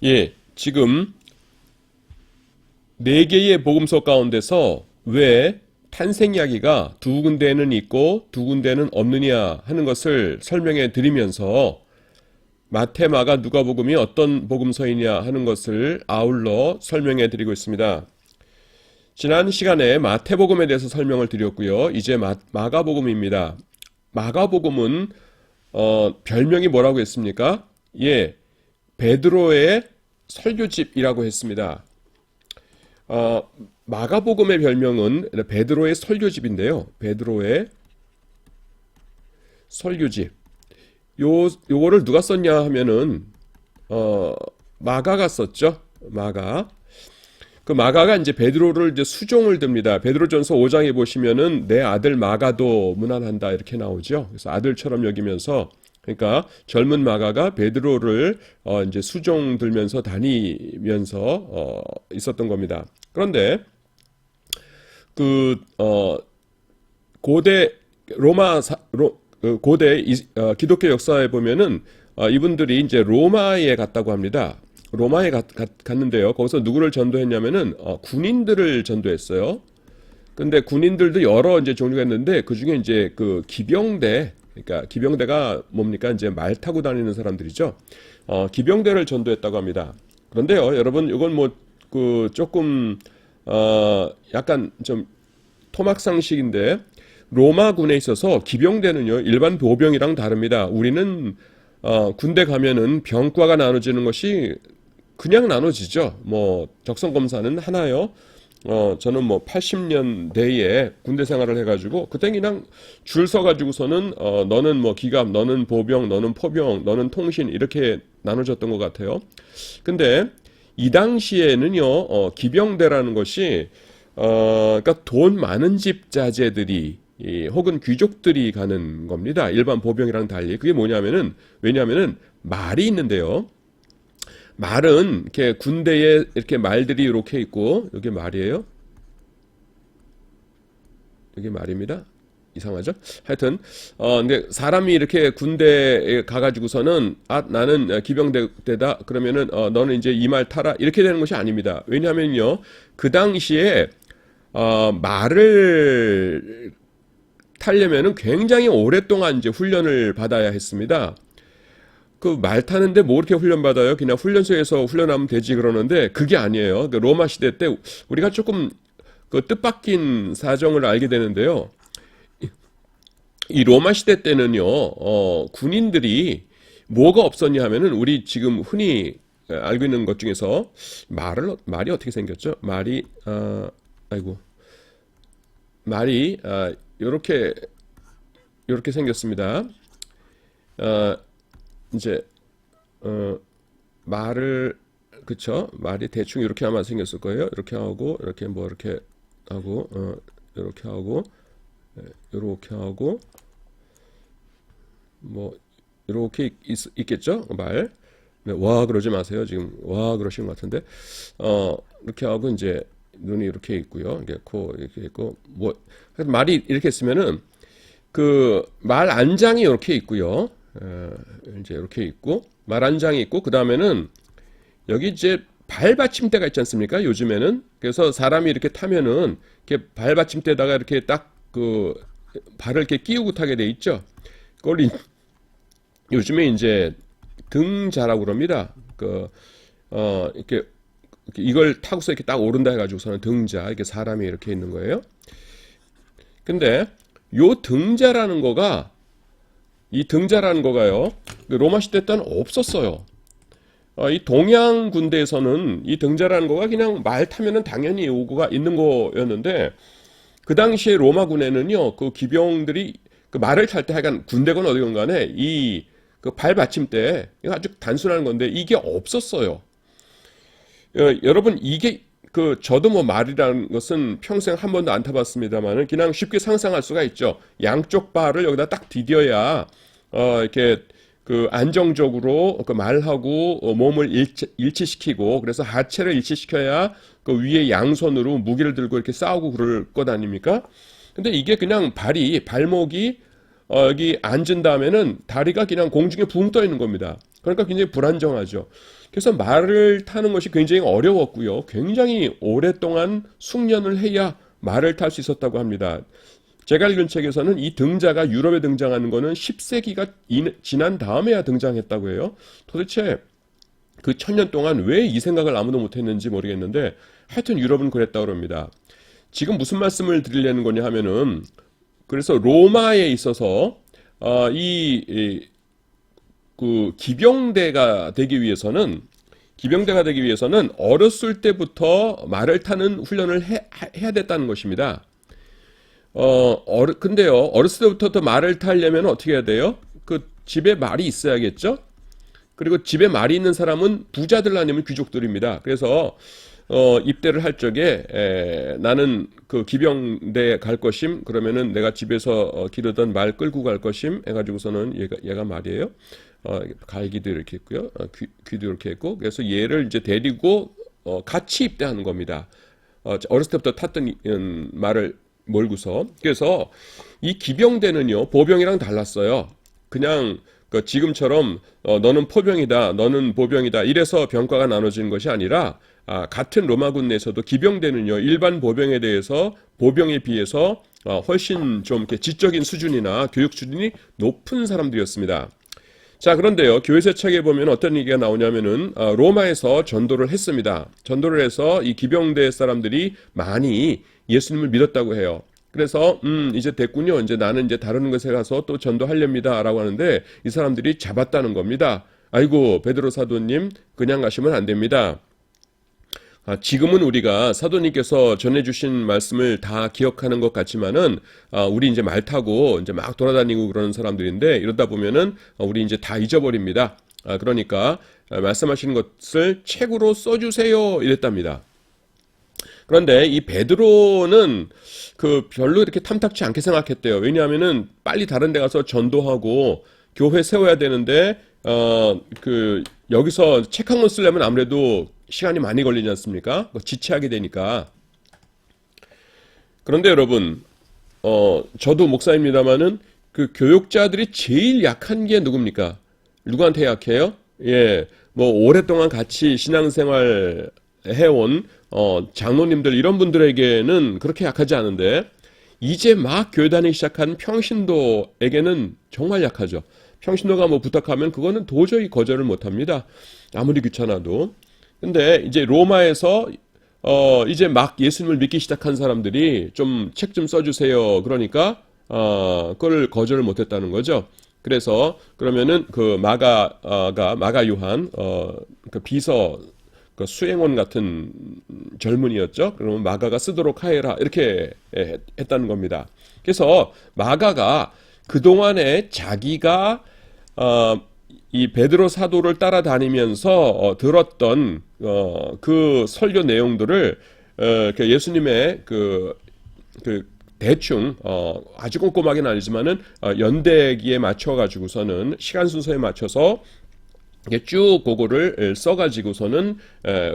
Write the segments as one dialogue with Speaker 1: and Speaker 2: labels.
Speaker 1: 예, 지금 네 개의 복음서 가운데서 왜 탄생 이야기가 두 군데는 있고 두 군데는 없느냐 하는 것을 설명해 드리면서 마태, 마가, 누가복음이 어떤 복음서이냐 하는 것을 아울러 설명해 드리고 있습니다. 지난 시간에 마태복음에 대해서 설명을 드렸고요. 이제 마가복음입니다. 마가복음은 별명이 뭐라고 했습니까? 예, 베드로의 설교집이라고 했습니다. 마가복음의 별명은 베드로의 설교집인데요. 베드로의 설교집. 요거를 누가 썼냐 하면은 마가가 썼죠. 마가. 그 마가가 이제 베드로를 이제 수종을 듭니다. 베드로전서 5장에 보시면은 내 아들 마가도 문안한다 이렇게 나오죠. 그래서 아들처럼 여기면서 그러니까 젊은 마가가 베드로를 이제 수종 들면서 다니면서 있었던 겁니다. 그런데 고대 고대 기독교 역사에 보면은 이분들이 이제 로마에 갔다고 합니다. 로마에 갔는데요. 거기서 누구를 전도했냐면은 군인들을 전도했어요. 근데 군인들도 여러 이제 종류가 있는데 그 중에 이제 그 기병대, 그러니까 기병대가 뭡니까? 이제 말 타고 다니는 사람들이죠. 기병대를 전도했다고 합니다. 그런데요, 여러분 이건 뭐 그 조금 약간 좀 토막상식인데 로마군에 있어서 기병대는요 일반 보병이랑 다릅니다. 우리는 군대 가면은 병과가 나눠지는 것이 그냥 나눠지죠. 뭐 적성검사는 하나요. 저는 뭐 80년대에 군대 생활을 해가지고 그때 그냥 줄 서가지고서는 너는 뭐 기갑, 너는 보병, 너는 포병, 너는 통신 이렇게 나눠졌던 것 같아요. 근데 이 당시에는요 기병대라는 것이 그러니까 돈 많은 집 자제들이 혹은 귀족들이 가는 겁니다. 일반 보병이랑 달리. 그게 뭐냐면은 왜냐하면은 말이 있는데요. 말은 이렇게 군대에 이렇게 말들이 이렇게 있고 여기 말이에요. 여기 말입니다. 이상하죠? 하여튼 근데 사람이 이렇게 군대에 가가지고서는 나는 기병대다 그러면은 너는 이제 이 말 타라 이렇게 되는 것이 아닙니다. 왜냐하면요 그 당시에 말을 타려면은 굉장히 오랫동안 이제 훈련을 받아야 했습니다. 그 말 타는데 뭐 이렇게 훈련 받아요? 그냥 훈련소에서 훈련하면 되지 그러는데 그게 아니에요. 그 로마 시대 때 우리가 조금 그 뜻밖인 사정을 알게 되는데요. 이 로마 시대 때는요, 군인들이 뭐가 없었냐 하면은 우리 지금 흔히 알고 있는 것 중에서 말이 어떻게 생겼죠? 아이고. 말이 요렇게 생겼습니다. 이제 말을 그쵸? 말이 대충 이렇게 아마 생겼을 거예요. 이렇게 하고 이렇게 뭐 이렇게 하고 이렇게 하고 이렇게 하고 뭐 이렇게 있겠죠? 말. 네, 와 그러지 마세요. 지금 와 그러시는 것 같은데 이렇게 하고 이제 눈이 이렇게 있고요. 이게 코 이렇게 있고 뭐 말이 이렇게 있으면은 그 말 안장이 이렇게 있고요. 이제 이렇게 있고 말 안장이 있고 그 다음에는 여기 이제 발 받침대가 있지 않습니까? 요즘에는 그래서 사람이 이렇게 타면은 이렇게 발 받침대에다가 이렇게 딱 그 발을 이렇게 끼우고 타게 돼 있죠. 그걸 요즘에 이제 등자라고 그럽니다. 이렇게 이걸 타고서 이렇게 딱 오른다 해가지고서는 등자 이렇게 사람이 이렇게 있는 거예요. 근데 요 등자라는 거가 이 등자라는 거가요 로마 시대 때는 없었어요. 이 동양 군대에서는 이 등자라는 거가 그냥 말 타면은 당연히 요거가 있는 거였는데 그 당시에 로마군에는요 그 기병들이 그 말을 탈 때 하여간 군대건 어디건 간에 이 그 발 받침대 아주 단순한 건데 이게 없었어요. 여러분 이게 저도 뭐 말이라는 것은 평생 한 번도 안 타봤습니다만은 그냥 쉽게 상상할 수가 있죠. 양쪽 발을 여기다 딱 디뎌야 이렇게 그 안정적으로 그 말하고 몸을 일치시키고 그래서 하체를 일치시켜야 그 위에 양손으로 무기를 들고 이렇게 싸우고 그럴 것 아닙니까? 근데 이게 그냥 발목이 여기 앉은 다음에는 다리가 그냥 공중에 붕 떠 있는 겁니다. 그러니까 굉장히 불안정하죠. 그래서 말을 타는 것이 굉장히 어려웠고요. 굉장히 오랫동안 숙련을 해야 말을 탈 수 있었다고 합니다. 제가 읽은 책에서는 이 등자가 유럽에 등장하는 것은 10세기가 지난 다음에야 등장했다고 해요. 도대체 그 1000년 동안 왜 이 생각을 아무도 못했는지 모르겠는데 하여튼 유럽은 그랬다고 합니다. 지금 무슨 말씀을 드리려는 거냐 하면은 그래서 로마에 있어서 그 기병대가 되기 위해서는 어렸을 때부터 말을 타는 훈련을 해야 됐다는 것입니다. 근데요, 어렸을 때부터 말을 타려면 어떻게 해야 돼요? 그 집에 말이 있어야겠죠? 그리고 집에 말이 있는 사람은 부자들 아니면 귀족들입니다. 그래서 입대를 할 적에 나는 그 기병대에 갈 것임. 그러면은 내가 집에서 기르던 말 끌고 갈 것임. 해가지고서는 얘가 말이에요. 갈기도 이렇게 있고요. 귀도 이렇게 있고. 그래서 얘를 이제 데리고 같이 입대하는 겁니다. 어렸을 때부터 탔던 말을 몰고서. 그래서 이 기병대는요, 보병이랑 달랐어요. 그냥 지금처럼 너는 포병이다, 너는 보병이다 이래서 병과가 나눠지는 것이 아니라 같은 로마군 내에서도 기병대는요, 일반 보병에 대해서 보병에 비해서 훨씬 좀 이렇게 지적인 수준이나 교육 수준이 높은 사람들이었습니다. 자, 그런데요, 교회세책에 보면 어떤 얘기가 나오냐면은 로마에서 전도를 했습니다. 전도를 해서 이 기병대 사람들이 많이 예수님을 믿었다고 해요. 그래서 이제 됐군요. 이제 나는 이제 다른 곳에 가서 또 전도하렵니다라고 하는데 이 사람들이 잡았다는 겁니다. 아이고, 베드로 사도님 그냥 가시면 안 됩니다. 지금은 우리가 사도님께서 전해주신 말씀을 다 기억하는 것 같지만은 우리 이제 말 타고 이제 막 돌아다니고 그러는 사람들인데 이러다 보면은 우리 이제 다 잊어버립니다. 그러니까 말씀하시는 것을 책으로 써주세요 이랬답니다. 그런데 이 베드로는 별로 이렇게 탐탁치 않게 생각했대요. 왜냐하면은 빨리 다른 데 가서 전도하고 교회 세워야 되는데 여기서 책 한 권 쓰려면 아무래도 시간이 많이 걸리지 않습니까? 지체하게 되니까. 그런데 여러분, 저도 목사입니다만은 그 교육자들이 제일 약한 게 누굽니까? 누구한테 약해요? 예, 뭐 오랫동안 같이 신앙생활 해온 장로님들 이런 분들에게는 그렇게 약하지 않은데 이제 막 교회 다니기 시작한 평신도에게는 정말 약하죠. 평신도가 뭐 부탁하면 그거는 도저히 거절을 못합니다. 아무리 귀찮아도. 근데 이제 로마에서 이제 막 예수님을 믿기 시작한 사람들이 좀 책 좀 써주세요. 그러니까 그걸 거절을 못했다는 거죠. 그래서 그러면은 그 마가 요한 그 비서 그 수행원 같은 젊은이였죠. 그러면 마가가 쓰도록 하여라 이렇게 했다는 겁니다. 그래서 마가가 그동안에 자기가 이 베드로 사도를 따라다니면서 들었던 그 설교 내용들을 예수님의 대충 아주 꼼꼼하게는 아니지만은 연대기에 맞춰 가지고서는 시간 순서에 맞춰서 쭉 그거를 써가지고서는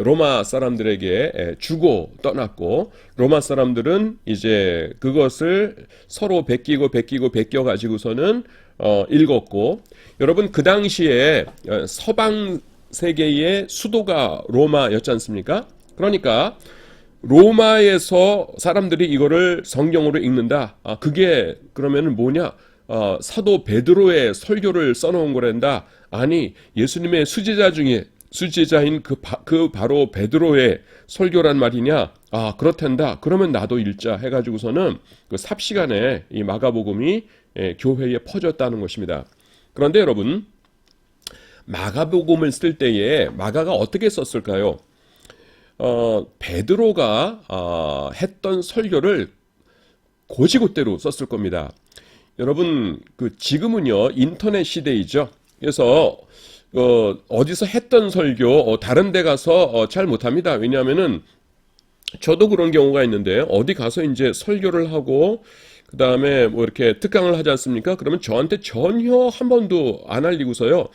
Speaker 1: 로마 사람들에게 주고 떠났고 로마 사람들은 이제 그것을 서로 베껴 가지고서는 읽었고 여러분 그 당시에 서방 세계의 수도가 로마였지 않습니까? 그러니까 로마에서 사람들이 이거를 성경으로 읽는다. 그게 그러면은 뭐냐? 사도 베드로의 설교를 써놓은 거란다. 아니 예수님의 수제자인 그 바로 베드로의 설교란 말이냐? 그렇단다. 그러면 나도 읽자 해가지고서는 그 삽시간에 이 마가복음이 교회에 퍼졌다는 것입니다. 그런데 여러분 마가복음을 쓸 때에 마가가 어떻게 썼을까요? 베드로가 했던 설교를 곧이곧대로 썼을 겁니다. 여러분 지금은요 인터넷 시대이죠. 그래서 어디서 했던 설교 다른 데 가서 잘 못합니다. 왜냐하면은 저도 그런 경우가 있는데 어디 가서 이제 설교를 하고 그 다음에 뭐 이렇게 특강을 하지 않습니까? 그러면 저한테 전혀 한 번도 안 알리고서요.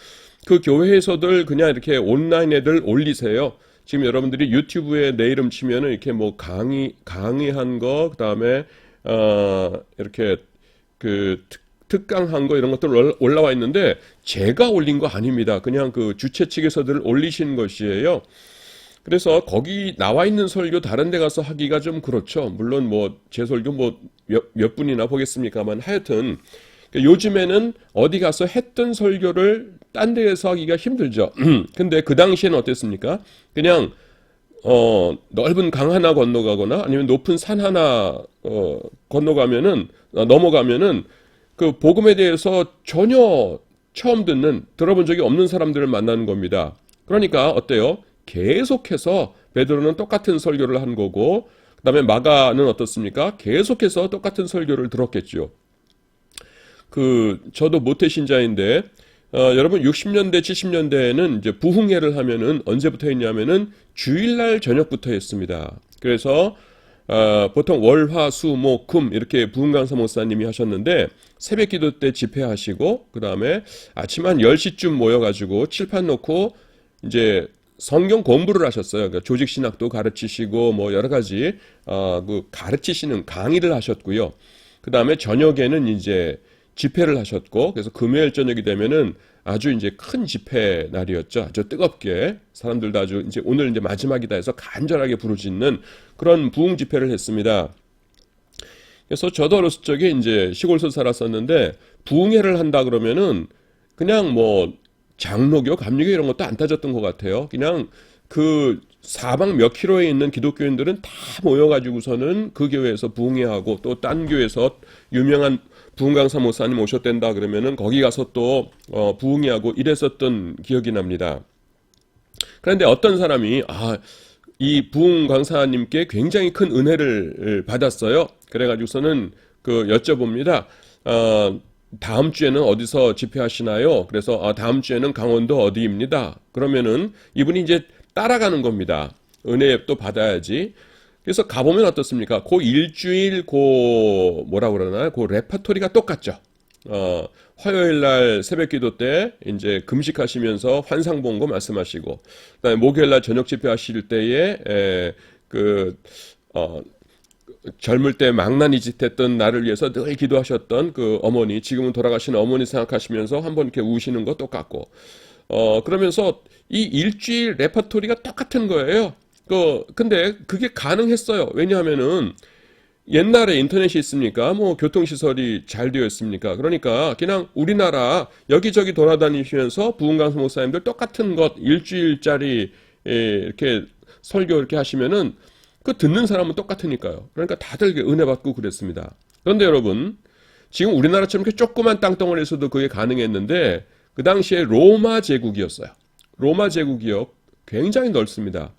Speaker 1: 그 교회에서들 그냥 이렇게 온라인 애들 올리세요. 지금 여러분들이 유튜브에 내 이름 치면은 이렇게 뭐 강의한 거, 그 다음에 이렇게 특강한 거 이런 것들 올라와 있는데 제가 올린 거 아닙니다. 그냥 그 주최 측에서들 올리신 것이에요. 그래서 거기 나와 있는 설교 다른 데 가서 하기가 좀 그렇죠. 물론 뭐 제 설교 뭐 몇 분이나 보겠습니까만 하여튼 요즘에는 어디 가서 했던 설교를 딴 데에서 하기가 힘들죠. 근데 그 당시에는 어땠습니까? 그냥 넓은 강 하나 건너가거나 아니면 높은 산 하나 건너가면은 넘어가면은 그 복음에 대해서 전혀 처음 듣는 들어본 적이 없는 사람들을 만나는 겁니다. 그러니까 어때요? 계속해서 베드로는 똑같은 설교를 한 거고 그다음에 마가는 어떻습니까? 계속해서 똑같은 설교를 들었겠죠. 저도 모태신자인데 여러분 60년대 70년대에는 이제 부흥회를 하면은 언제부터 했냐면은 주일날 저녁부터 했습니다. 그래서 보통 월, 화, 수, 목, 금 이렇게 부흥강사 목사님이 하셨는데 새벽 기도 때 집회하시고 그 다음에 아침 한 10시쯤 모여가지고 칠판 놓고 이제 성경 공부를 하셨어요. 그러니까 조직신학도 가르치시고 뭐 여러 가지 그 가르치시는 강의를 하셨고요. 그 다음에 저녁에는 이제 집회를 하셨고 그래서 금요일 저녁이 되면은 아주 이제 큰 집회 날이었죠. 아주 뜨겁게 사람들도 아주 이제 오늘 이제 마지막이다 해서 간절하게 부르짖는 그런 부흥 집회를 했습니다. 그래서 저도 어렸을 적에 이제 시골에서 살았었는데 부흥회를 한다 그러면은 그냥 뭐 장로교, 감리교 이런 것도 안 따졌던 것 같아요. 그냥 그 사방 몇 킬로에 있는 기독교인들은 다 모여가지고서는 그 교회에서 부흥회하고 또 딴 교회에서 유명한 부흥강사 목사님 오셨댄다 그러면은 거기 가서 또 부흥회하고 이랬었던 기억이 납니다. 그런데 어떤 사람이 이 부흥강사님께 굉장히 큰 은혜를 받았어요. 그래가지고서는 여쭤봅니다. 다음 주에는 어디서 집회하시나요? 그래서 다음 주에는 강원도 어디입니다. 그러면은 이분이 이제 따라가는 겁니다. 은혜 또 받아야지. 그래서 가보면 어떻습니까? 그 일주일 뭐라 그러나요? 그 레퍼토리가 똑같죠. 화요일 날 새벽 기도 때 이제 금식하시면서 환상 본 거 말씀하시고, 그다음에 목요일 날 저녁 집회 하실 때에 젊을 때 망나니 짓 했던 나를 위해서 늘 기도하셨던 그 어머니, 지금은 돌아가신 어머니 생각하시면서 한번 이렇게 우시는 거 똑같고, 그러면서 이 일주일 레퍼토리가 똑같은 거예요. 근데 그게 가능했어요. 왜냐하면은 옛날에 인터넷이 있습니까? 뭐 교통시설이 잘 되어 있습니까? 그러니까 그냥 우리나라 여기저기 돌아다니시면서 부흥강사 목사님들 똑같은 것 일주일짜리 이렇게 설교 이렇게 하시면은 그 듣는 사람은 똑같으니까요. 그러니까 다들 은혜 받고 그랬습니다. 그런데 여러분, 지금 우리나라처럼 이렇게 조그만 땅덩어리에서도 그게 가능했는데 그 당시에 로마 제국이었어요. 로마 제국이요. 굉장히 넓습니다.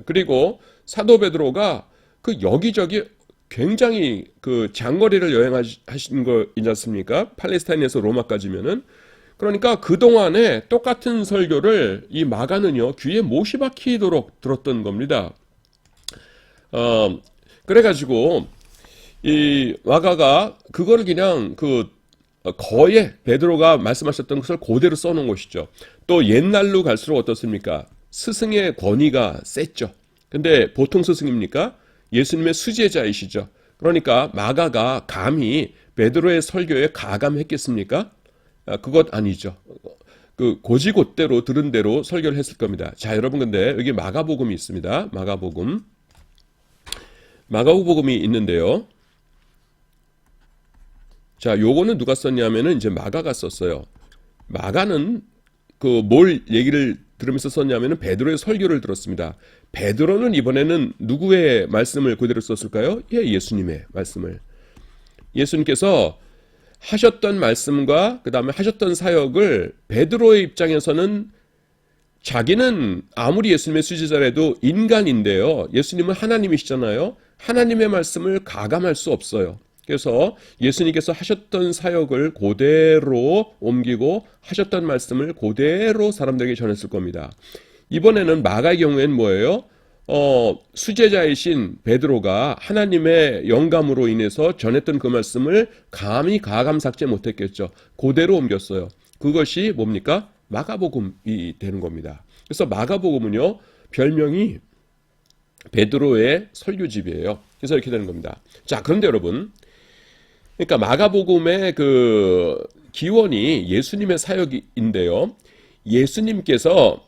Speaker 1: 그리고 사도 베드로가 그 여기저기 굉장히 그 장거리를 여행하신 거이지 않습니까? 팔레스타인에서 로마까지면은. 그러니까 그동안에 똑같은 설교를 이 마가는요, 귀에 못이 박히도록 들었던 겁니다. 그래가지고, 이 마가가 그거를 그냥 거에 베드로가 말씀하셨던 것을 그대로 써놓은 것이죠. 또 옛날로 갈수록 어떻습니까? 스승의 권위가 셌죠. 근데 보통 스승입니까? 예수님의 수제자이시죠. 그러니까 마가가 감히 베드로의 설교에 가감했겠습니까? 그것 아니죠. 고지곧대로 들은 대로 설교를 했을 겁니다. 자, 여러분 근데 여기 마가복음이 있습니다. 마가복음이 있는데요. 자, 요거는 누가 썼냐면은 이제 마가가 썼어요. 마가는 뭘 얘기를 들으면서 썼냐면은 베드로의 설교를 들었습니다. 베드로는 이번에는 누구의 말씀을 그대로 썼을까요? 예수님의 말씀을. 예수님께서 하셨던 말씀과 그 다음에 하셨던 사역을 베드로의 입장에서는 자기는 아무리 예수님의 수제자라도 인간인데요. 예수님은 하나님이시잖아요. 하나님의 말씀을 가감할 수 없어요. 그래서 예수님께서 하셨던 사역을 그대로 옮기고 하셨던 말씀을 그대로 사람들에게 전했을 겁니다. 이번에는 마가의 경우에는 뭐예요? 수제자이신 베드로가 하나님의 영감으로 인해서 전했던 그 말씀을 감히 가감삭제 못했겠죠. 그대로 옮겼어요. 그것이 뭡니까? 마가복음이 되는 겁니다. 그래서 마가복음은요, 별명이 베드로의 설교집이에요. 그래서 이렇게 되는 겁니다. 자, 그런데 여러분, 그러니까 마가복음의 그 기원이 예수님의 사역인데요. 예수님께서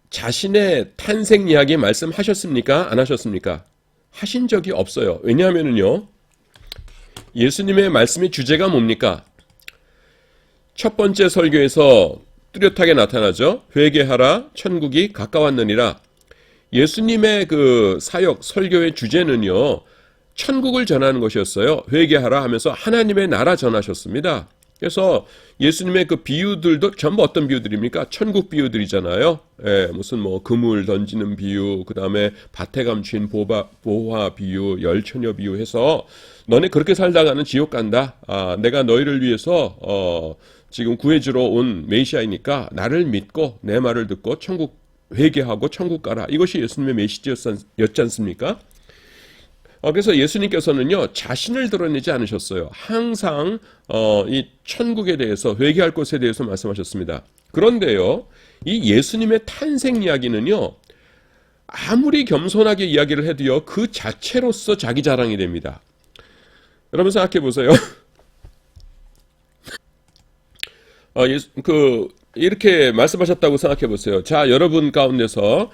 Speaker 1: 자신의 탄생 이야기 말씀하셨습니까? 안 하셨습니까? 하신 적이 없어요. 왜냐하면요, 예수님의 말씀의 주제가 뭡니까? 첫 번째 설교에서 뚜렷하게 나타나죠. 회개하라, 천국이 가까웠느니라. 예수님의 그 사역, 설교의 주제는요, 천국을 전하는 것이었어요. 회개하라 하면서 하나님의 나라 전하셨습니다. 그래서 예수님의 그 비유들도 전부 어떤 비유들입니까? 천국 비유들이잖아요. 예, 무슨 뭐 그물 던지는 비유, 그 다음에 밭에 감춘 보화 비유, 열처녀 비유 해서 너네 그렇게 살다가는 지옥 간다. 아, 내가 너희를 위해서 지금 구해주러 온 메시아이니까 나를 믿고 내 말을 듣고 천국 회개하고 천국 가라. 이것이 예수님의 메시지였지 않습니까? 그래서 예수님께서는요, 자신을 드러내지 않으셨어요. 항상 이 천국에 대해서, 회개할 것에 대해서 말씀하셨습니다. 그런데요, 이 예수님의 탄생 이야기는요, 아무리 겸손하게 이야기를 해도요, 그 자체로서 자기 자랑이 됩니다. 여러분 생각해 보세요. 이렇게 말씀하셨다고 생각해 보세요. 자, 여러분 가운데서,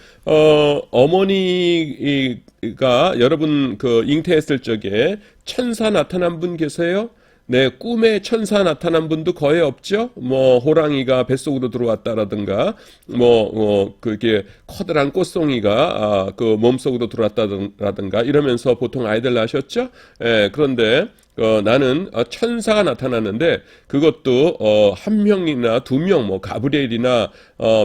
Speaker 1: 어머니가 여러분 그 잉태했을 적에 천사 나타난 분 계세요? 네, 꿈에 천사 나타난 분도 거의 없죠? 뭐, 호랑이가 뱃속으로 들어왔다라든가, 그게 커다란 꽃송이가, 그 몸속으로 들어왔다라든가, 이러면서 보통 아이들 낳으셨죠? 예, 그런데, 나는 천사가 나타났는데 그것도 한 명이나 두 명, 뭐 가브리엘이나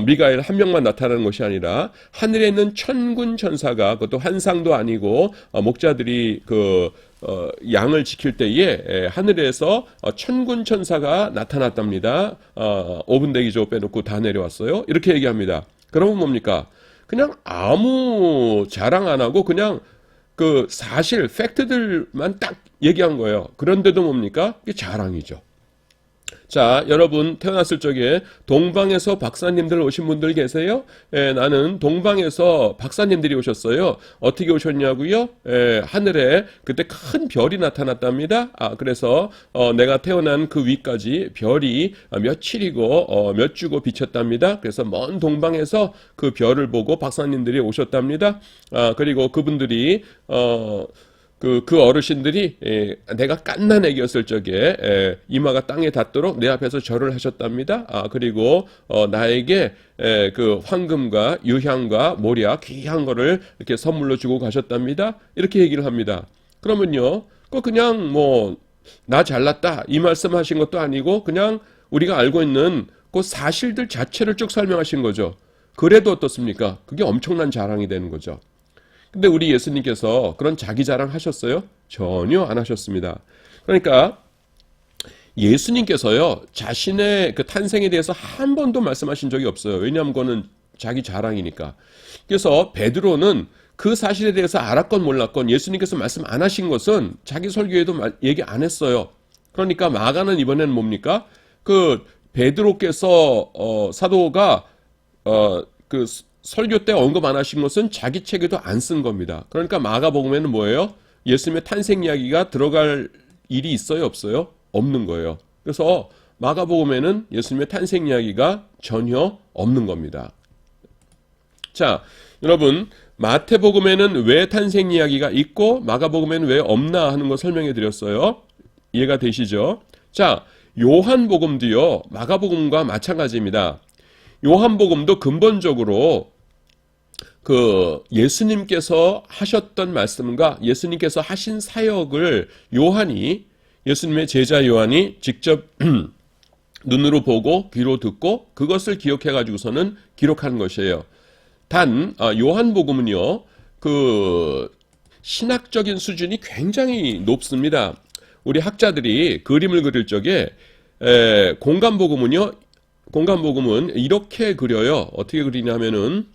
Speaker 1: 미가엘 한 명만 나타나는 것이 아니라 하늘에 있는 천군 천사가, 그것도 환상도 아니고 목자들이 양을 지킬 때에 하늘에서 천군 천사가 나타났답니다. 5분 대기조 빼놓고 다 내려왔어요. 이렇게 얘기합니다. 그러면 뭡니까? 그냥 아무 자랑 안 하고 그냥 그 사실 팩트들만 딱 얘기한 거예요. 그런데도 뭡니까? 이게 자랑이죠. 자, 여러분 태어났을 적에 동방에서 박사님들 오신 분들 계세요? 나는 동방에서 박사님들이 오셨어요. 어떻게 오셨냐고요? 하늘에 그때 큰 별이 나타났답니다. 그래서 내가 태어난 그 위까지 별이 며칠이고 몇 주고 비쳤답니다. 그래서 먼 동방에서 그 별을 보고 박사님들이 오셨답니다. 그리고 그분들이 그 어르신들이 내가 갓난 애기였을 적에 이마가 땅에 닿도록 내 앞에서 절을 하셨답니다. 그리고 나에게 그 황금과 유향과 모략 귀한 거를 이렇게 선물로 주고 가셨답니다. 이렇게 얘기를 합니다. 그러면요, 그냥 뭐 나 잘났다 이 말씀하신 것도 아니고 그냥 우리가 알고 있는 그 사실들 자체를 쭉 설명하신 거죠. 그래도 어떻습니까? 그게 엄청난 자랑이 되는 거죠. 근데 우리 예수님께서 그런 자기 자랑 하셨어요? 전혀 안 하셨습니다. 그러니까 예수님께서요, 자신의 그 탄생에 대해서 한 번도 말씀하신 적이 없어요. 왜냐하면 그거는 자기 자랑이니까. 그래서 베드로는 그 사실에 대해서 알았건 몰랐건 예수님께서 말씀 안 하신 것은 자기 설교에도 얘기 안 했어요. 그러니까 마가는 이번에는 뭡니까? 그 베드로께서 사도가 그 설교 때 언급 안 하신 것은 자기 책에도 안 쓴 겁니다. 그러니까 마가복음에는 뭐예요? 예수님의 탄생 이야기가 들어갈 일이 있어요, 없어요? 없는 거예요. 그래서 마가복음에는 예수님의 탄생 이야기가 전혀 없는 겁니다. 자, 여러분, 마태복음에는 왜 탄생 이야기가 있고 마가복음에는 왜 없나 하는 거 설명해 드렸어요. 이해가 되시죠? 자, 요한복음도요, 마가복음과 마찬가지입니다. 요한복음도 근본적으로 그 예수님께서 하셨던 말씀과 예수님께서 하신 사역을 요한이, 예수님의 제자 요한이 직접 눈으로 보고 귀로 듣고 그것을 기억해 가지고서는 기록한 것이에요. 단 요한복음은요, 그 신학적인 수준이 굉장히 높습니다. 우리 학자들이 그림을 그릴 적에 공간복음은 이렇게 그려요. 어떻게 그리냐면은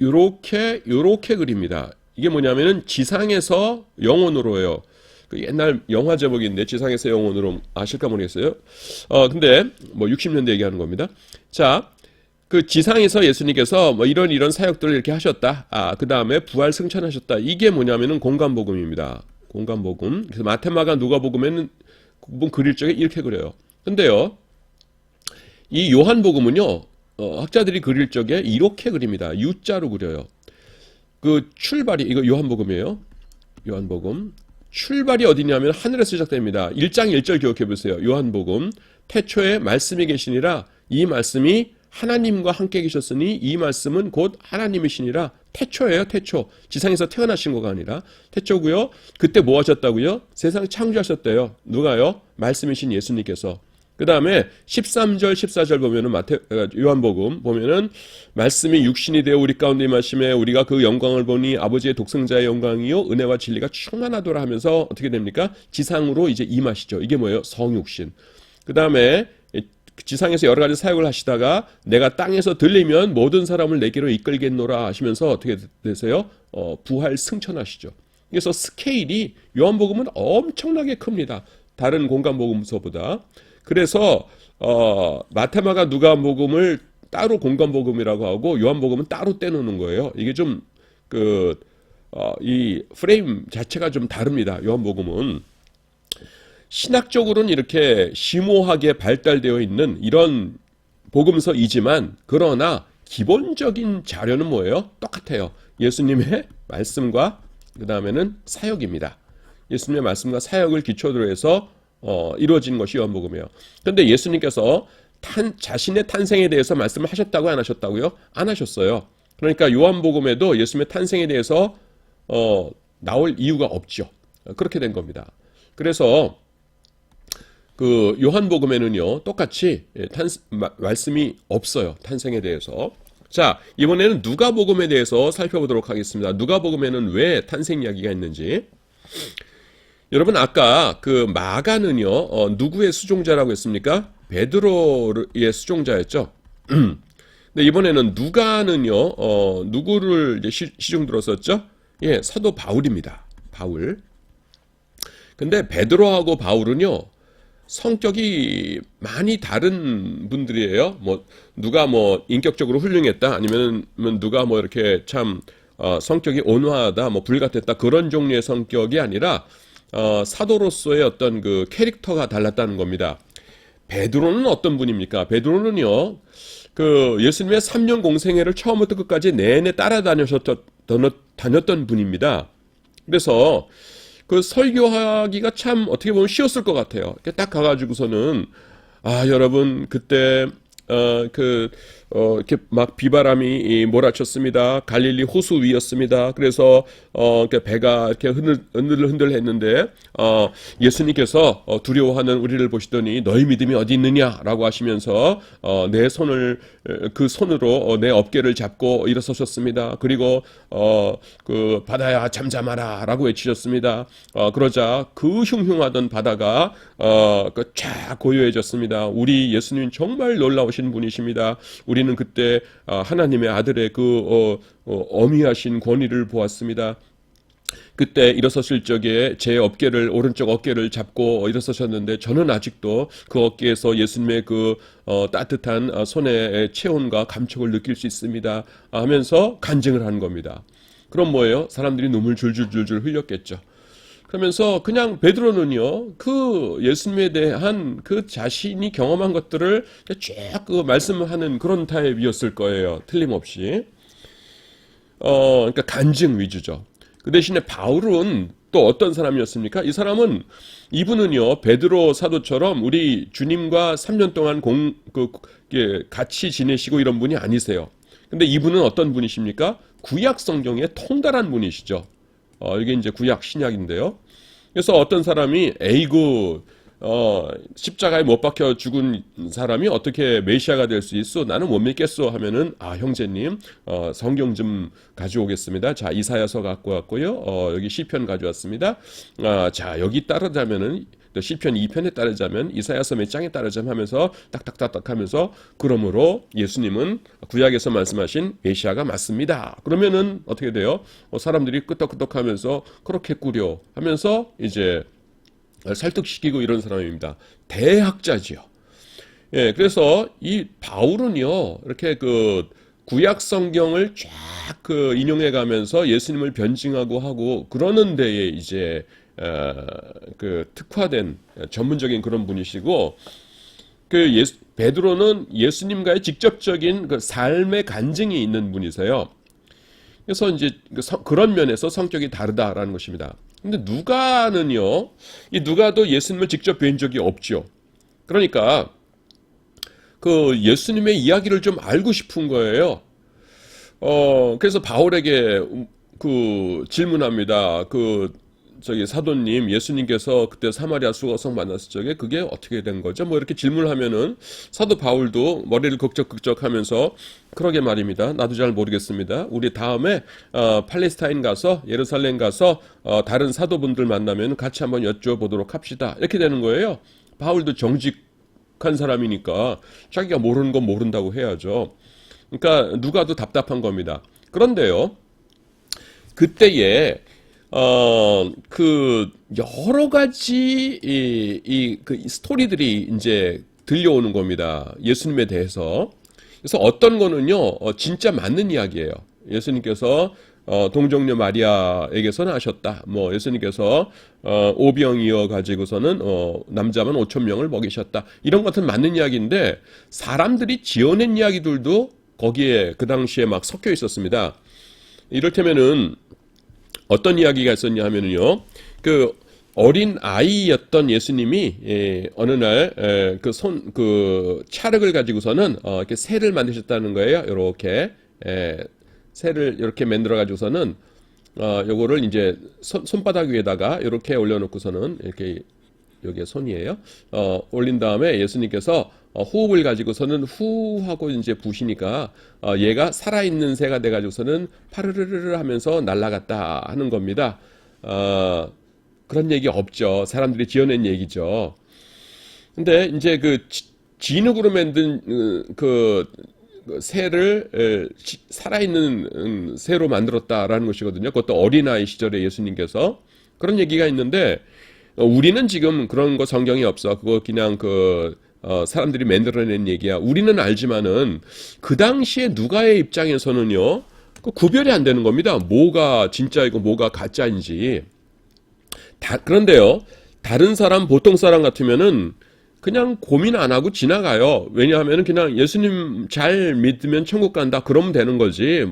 Speaker 1: 요렇게 그립니다. 이게 뭐냐면은 지상에서 영혼으로예요. 그 옛날 영화 제목인데 지상에서 영혼으로 아실까 모르겠어요. 근데 뭐 60년대 얘기하는 겁니다. 자, 그 지상에서 예수님께서 뭐 이런 사역들을 이렇게 하셨다. 그 다음에 부활 승천하셨다. 이게 뭐냐면은 공간복음입니다. 공간복음. 그래서 마태마가 누가복음에는 그릴 적에 이렇게 그려요. 근데요, 이 요한복음은요, 학자들이 그릴 적에 이렇게 그립니다. U자로 그려요. 그 출발이, 이거 요한복음이에요. 요한복음. 출발이 어디냐면 하늘에서 시작됩니다. 1장 1절 기억해 보세요. 요한복음. 태초에 말씀이 계시니라 이 말씀이 하나님과 함께 계셨으니 이 말씀은 곧 하나님이시니라. 태초예요, 태초. 지상에서 태어나신 거가 아니라 태초고요. 그때 뭐 하셨다고요? 세상 창조하셨대요. 누가요? 말씀이신 예수님께서. 그 다음에 13절, 14절 보면은 요한복음 보면은 말씀이 육신이 되어 우리 가운데 임하심에 우리가 그 영광을 보니 아버지의 독생자의 영광이요 은혜와 진리가 충만하더라 하면서 어떻게 됩니까? 지상으로 이제 임하시죠. 이게 뭐예요? 성육신. 그 다음에 지상에서 여러 가지 사역을 하시다가 내가 땅에서 들리면 모든 사람을 내게로 이끌겠노라 하시면서 어떻게 되세요? 부활 승천하시죠. 그래서 스케일이 요한복음은 엄청나게 큽니다. 다른 공간복음서보다. 그래서 마태마가 누가복음을 따로 공간복음이라고 하고 요한복음은 따로 떼놓는 거예요. 이게 좀 이 프레임 자체가 좀 다릅니다. 요한복음은 신학적으로는 이렇게 심오하게 발달되어 있는 이런 복음서이지만 그러나 기본적인 자료는 뭐예요? 똑같아요. 예수님의 말씀과 그 다음에는 사역입니다. 예수님의 말씀과 사역을 기초로 해서 이루어진 것이 요한복음이에요. 그런데 예수님께서 자신의 탄생에 대해서 말씀을 하셨다고 안 하셨다고요? 안 하셨어요. 그러니까 요한복음에도 예수님의 탄생에 대해서 나올 이유가 없죠. 그렇게 된 겁니다. 그래서 그 요한복음에는요 똑같이 말씀이 없어요. 탄생에 대해서. 자, 이번에는 누가복음에 대해서 살펴보도록 하겠습니다. 누가복음에는 왜 탄생 이야기가 있는지. 여러분 아까 그 마가는요 누구의 수종자라고 했습니까? 베드로의 수종자였죠. 근데 이번에는 누가는요 누구를 이제 시중 들었었죠? 예, 사도 바울입니다. 바울. 근데 베드로하고 바울은요 성격이 많이 다른 분들이에요. 뭐 누가 뭐 인격적으로 훌륭했다, 아니면 누가 뭐 이렇게 참 성격이 온화하다, 뭐 불같았다 그런 종류의 성격이 아니라 사도로서의 어떤 그 캐릭터가 달랐다는 겁니다. 베드로는 어떤 분입니까? 베드로는요 그 예수님의 3년 공생애를 처음부터 끝까지 내내 다녔던 분입니다. 그래서 그 설교하기가 참 어떻게 보면 쉬웠을 것 같아요. 딱 가가지고서는 여러분 그때 이렇게 막 비바람이 몰아쳤습니다. 갈릴리 호수 위였습니다. 그래서 배가 이렇게 흔들흔들 했는데 예수님께서 두려워하는 우리를 보시더니 너희 믿음이 어디 있느냐라고 하시면서 내 손을 그 손으로 내 어깨를 잡고 일어서셨습니다. 그리고 그 바다야 잠잠하라라고 외치셨습니다. 그러자 그 흉흉하던 바다가 쫙 고요해졌습니다. 우리 예수님 정말 놀라우신 분이십니다. 우리는 그때 하나님의 아들의 그 어미하신 권위를 보았습니다. 그때 일어서실 적에 제 오른쪽 어깨를 잡고 일어서셨는데 저는 아직도 그 어깨에서 예수님의 그 따뜻한 손의 체온과 감촉을 느낄 수 있습니다 하면서 간증을 한 겁니다. 그럼 뭐예요? 사람들이 눈물 줄줄줄줄 흘렸겠죠. 그러면서 그냥 베드로는요 그 예수님에 대한 그 자신이 경험한 것들을 쫙 그 말씀하는 그런 타입이었을 거예요. 틀림없이. 그러니까 간증 위주죠. 그 대신에 바울은 또 어떤 사람이었습니까? 이분은요 베드로 사도처럼 우리 주님과 3년 동안 같이 지내시고 이런 분이 아니세요. 근데 이분은 어떤 분이십니까? 구약 성경에 통달한 분이시죠. 이게 이제 구약 신약인데요. 그래서 어떤 사람이 에이구 십자가에 못 박혀 죽은 사람이 어떻게 메시아가 될 수 있어? 나는 못 믿겠어 하면은 형제님 성경 좀 가져오겠습니다. 자, 이사야서 갖고 왔고요. 여기 시편 가져왔습니다. 자, 여기 따르자면은 시편 2편에 따르자면 이사야서 몇 장에 따르자면 하면서 딱딱딱딱 하면서 그러므로 예수님은 구약에서 말씀하신 메시아가 맞습니다. 그러면은 어떻게 돼요? 사람들이 끄떡끄떡하면서 그렇겠구려 하면서 이제 설득시키고 이런 사람입니다. 대학자지요. 예, 그래서 이 바울은요, 이렇게 그 구약 성경을 쫙 그 인용해 가면서 예수님을 변증하고 하고 그러는 데에 이제 그 특화된 전문적인 그런 분이시고, 그 베드로는 예수님과의 직접적인 그 삶의 간증이 있는 분이세요. 그래서 이제 그런 면에서 성격이 다르다라는 것입니다. 근데 누가는요, 이 누가도 예수님을 직접 뵌 적이 없죠. 그러니까 그 예수님의 이야기를 좀 알고 싶은 거예요. 그래서 바울에게 그 질문합니다. 그 저기 사도님, 예수님께서 그때 사마리아 수거성 만났을 적에 그게 어떻게 된 거죠? 뭐 이렇게 질문하면은 사도 바울도 머리를 극적극적하면서 그러게 말입니다. 나도 잘 모르겠습니다. 우리 다음에 팔레스타인 가서 예루살렘 가서 다른 사도분들 만나면 같이 한번 여쭤보도록 합시다. 이렇게 되는 거예요. 바울도 정직한 사람이니까 자기가 모르는 건 모른다고 해야죠. 그러니까 누가도 답답한 겁니다. 그런데요, 그때에 그 여러 가지 그 스토리들이 이제 들려오는 겁니다. 예수님에 대해서. 그래서 어떤 거는요, 진짜 맞는 이야기예요. 예수님께서 동정녀 마리아에게서 나셨다. 뭐 예수님께서 오병이어 가지고서는 남자만 5천 명을 먹이셨다. 이런 것은 맞는 이야기인데 사람들이 지어낸 이야기들도 거기에 그 당시에 막 섞여 있었습니다. 이를테면은 어떤 이야기가 있었냐 하면은요, 그 어린 아이였던 예수님이 어느 날 그 찰흙을 가지고서는 이렇게 새를 만드셨다는 거예요. 이렇게 새를 이렇게 만들어 가지고서는 요거를 이제 손바닥 위에다가 이렇게 올려놓고서는 이렇게 여기에 손이에요. 올린 다음에 예수님께서 호흡을 가지고서는 후 하고 이제 부시니까 얘가 살아있는 새가 돼가지고서는 파르르르 하면서 날아갔다 하는 겁니다. 그런 얘기 없죠. 사람들이 지어낸 얘기죠. 근데 이제 그 진흙으로 만든 그 새를 살아있는 새로 만들었다라는 것이거든요. 그것도 어린아이 시절에 예수님께서 그런 얘기가 있는데 우리는 지금 그런 거 성경이 없어. 그거 그냥 사람들이 만들어낸 얘기야. 우리는 알지만은 그 당시에 누가의 입장에서는요, 그 구별이 안 되는 겁니다. 뭐가 진짜이고 뭐가 가짜인지. 그런데요, 다른 사람, 보통 사람 같으면은 그냥 고민 안 하고 지나가요. 왜냐하면은 그냥 예수님 잘 믿으면 천국 간다. 그러면 되는 거지.